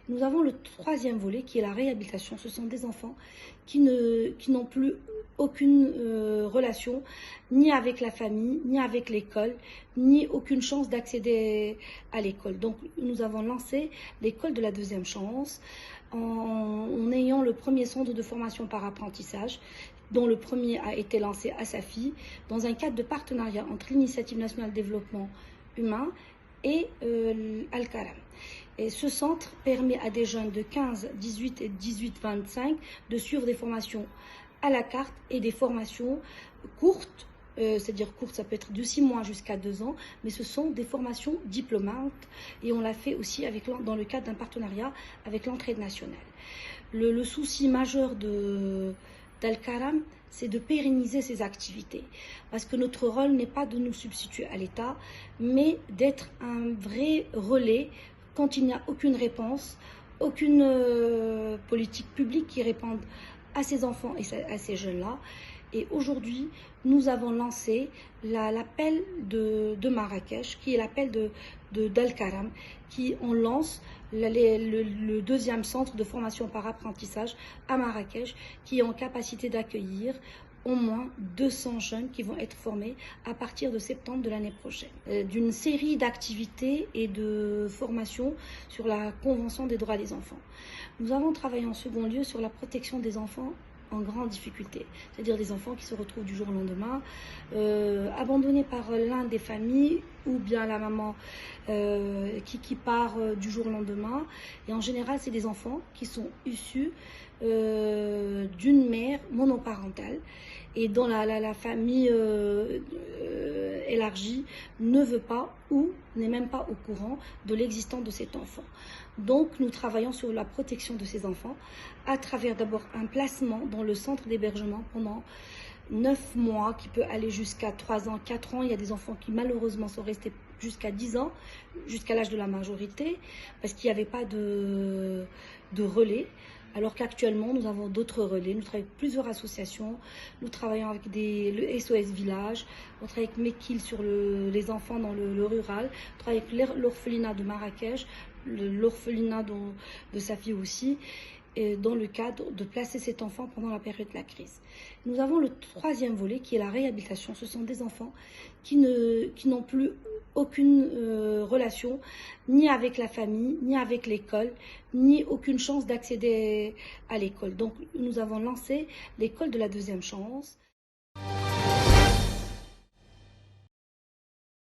Nous avons le troisième volet qui est la réhabilitation. Ce sont des enfants qui n'ont plus aucune relation ni avec la famille, ni avec l'école, ni aucune chance d'accéder à l'école. Donc nous avons lancé l'école de la deuxième chance en ayant le premier centre de formation par apprentissage, dont le premier a été lancé à Safi, dans un cadre de partenariat entre l'Initiative nationale de développement humain et Al-Karam. Et ce centre permet à des jeunes de 15, 18 et 18-25 de suivre des formations à la carte et des formations courtes, c'est-à-dire courtes, ça peut être de 6 mois jusqu'à 2 ans, mais ce sont des formations diplômantes et on l'a fait aussi dans le cadre d'un partenariat avec l'entraide nationale. Le souci majeur d'Al-Karam, c'est de pérenniser ces activités. Parce que notre rôle n'est pas de nous substituer à l'État, mais d'être un vrai relais quand il n'y a aucune réponse, aucune politique publique qui réponde à ces enfants et à ces jeunes-là. Et aujourd'hui, nous avons lancé l'appel de Marrakech, qui est l'appel d'Al-Karam, on lance le deuxième centre de formation par apprentissage à Marrakech, qui est en capacité d'accueillir au moins 200 jeunes qui vont être formés à partir de septembre de l'année prochaine. D'une série d'activités et de formations sur la Convention des droits des enfants. Nous avons travaillé en second lieu sur la protection des enfants en grande difficulté, c'est-à-dire des enfants qui se retrouvent du jour au lendemain, abandonnés par l'un des familles ou bien la maman qui part du jour au lendemain. Et en général, c'est des enfants qui sont issus d'une mère monoparentale et dont la famille élargie ne veut pas ou n'est même pas au courant de l'existence de cet enfant. Donc nous travaillons sur la protection de ces enfants à travers d'abord un placement dans le centre d'hébergement pendant 9 mois qui peut aller jusqu'à 3 ans, 4 ans. Il y a des enfants qui malheureusement sont restés jusqu'à 10 ans, jusqu'à l'âge de la majorité, parce qu'il n'y avait pas de relais. Alors qu'actuellement, nous avons d'autres relais. Nous travaillons avec plusieurs associations. Nous travaillons avec le SOS Village. On travaille avec Mekil sur les enfants dans le rural. On travaille avec l'orphelinat de Marrakech, l'orphelinat de Safi aussi, et dans le cadre de placer cet enfant pendant la période de la crise. Nous avons le troisième volet qui est la réhabilitation. Ce sont des enfants qui n'ont plus aucune relation ni avec la famille, ni avec l'école, ni aucune chance d'accéder à l'école. Donc nous avons lancé l'école de la deuxième chance.